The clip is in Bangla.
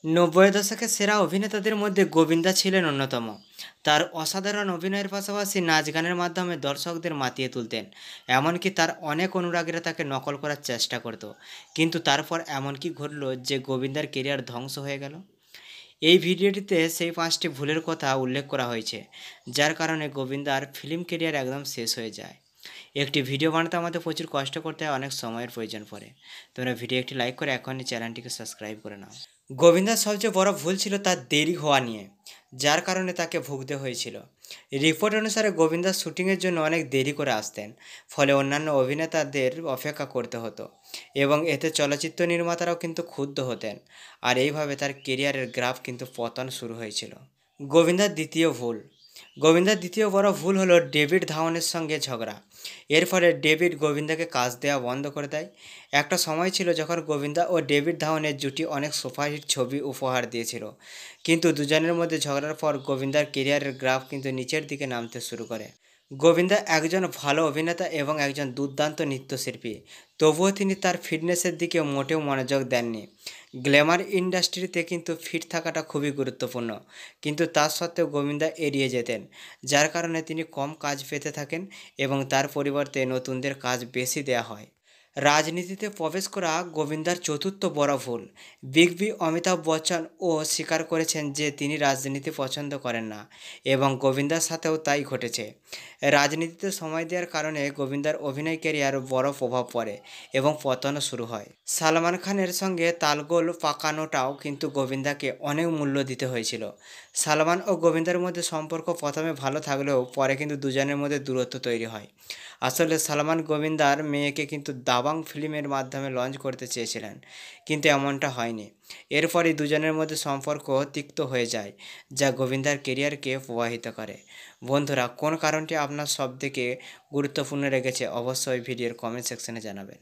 নব্বই দশকের সেরা অভিনেতাদের মধ্যে গোবিন্দা ছিলেন অন্যতম। তার অসাধারণ অভিনয়ের পাশাপাশি নাচ গানের মাধ্যমে দর্শকদের মাতিয়ে তুলতেন। এমনকি তার অনেক অনুরাগীরা তাকে নকল করার চেষ্টা করত। কিন্তু তারপর এমন কি ঘটল যে গোবিন্দার কেরিয়ার ধ্বংস হয়ে গেল? এই ভিডিওটিতে সেই 5টি ভুলের কথা উল্লেখ করা হয়েছে, যার কারণে গোবিন্দার ফিল্ম কেরিয়ার একদম শেষ হয়ে যায়। একটি ভিডিও বানাতে আমাদের প্রচুর কষ্ট করতে হয়, অনেক সময়ের প্রয়োজন পড়ে। তোমরা ভিডিও একটি লাইক করে এখনই চ্যানেলটিকে সাবস্ক্রাইব করে নাও। গোবিন্দার সবচেয়ে বড় ভুল ছিল তার দেরি হওয়া নিয়ে, যার কারণে তাকে ভুগতে হয়েছিল। রিপোর্ট অনুসারে গোবিন্দা শুটিংয়ের জন্য অনেক দেরি করে আসতেন, ফলে অন্যান্য অভিনেতাদের অপেক্ষা করতে হতো এবং এতে চলচ্চিত্র নির্মাতারাও কিন্তু ক্ষুব্ধ হতেন। আর এইভাবে তার কেরিয়ারের গ্রাফ কিন্তু পতন শুরু হয়েছিল। গোবিন্দার দ্বিতীয় ভুল। গোবিন্দার দ্বিতীয় বড় ভুল হলো ডেভিড ধাওয়ানের সঙ্গে ঝগড়া। এর ফলে ডেভিড গোবিন্দাকে কাজ দেওয়া বন্ধ করে দেয়। একটা সময় ছিল যখন গোবিন্দা ও ডেভিড ধাওয়ানের জুটি অনেক সুপারহিট ছবি উপহার দিয়েছিল, কিন্তু দুজনের মধ্যে ঝগড়ার পর গোবিন্দার কেরিয়ারের গ্রাফ কিন্তু নিচের দিকে নামতে শুরু করে। গোবিন্দা একজন ভালো অভিনেতা এবং একজন দুর্দান্ত নৃত্যশিল্পী, তবুও তিনি তার ফিটনেসের দিকে মোটেও মনোযোগ দেননি। গ্ল্যামার ইন্ডাস্ট্রিতে কিন্তু ফিট থাকাটা খুবই গুরুত্বপূর্ণ, কিন্তু তা সত্ত্বেও গোবিন্দা এড়িয়ে যেতেন, যার কারণে তিনি কম কাজ পেতে থাকেন এবং তার পরিবর্তে নতুনদের কাজ বেশি দেয়া হয়। রাজনীতিতে প্রবেশ করা গোবিন্দার চতুর্থ বড় ভুল। বিগ বি অমিতাভ বচ্চন ও স্বীকার করেছেন যে তিনি রাজনীতি পছন্দ করেন না এবং গোবিন্দার সাথেও তাই ঘটেছে। রাজনীতিতে সময় দেওয়ার কারণে গোবিন্দার অভিনয় ক্যারিয়ার বড় প্রভাব পড়ে এবং পতনও শুরু হয়। সালমান খানের সঙ্গে তালগোল পাকানোটাও কিন্তু গোবিন্দাকে অনেক মূল্য দিতে হয়েছিল। সালমান ও গোবিন্দার মধ্যে সম্পর্ক প্রথমে ভালো থাকলেও পরে কিন্তু দুজনের মধ্যে দূরত্ব তৈরি হয়। আসলে সালমান গোবিন্দার মেয়েকে কিন্তু দাবাং ফিল্মের মাধ্যমে লঞ্চ করতে চেয়েছিলেন, কিন্তু এমনটা হয়নি। এরপরই দুজনের মধ্যে সম্পর্ক তিক্ত হয়ে যায়, যা গোবিন্দার কেরিয়ারকে প্রভাবিত করে। বন্ধুরা, কোন কারণটি আপনার সবথেকে গুরুত্বপূর্ণ রেখেছে অবশ্যই ভিডিওর কমেন্ট সেকশনে জানাবেন।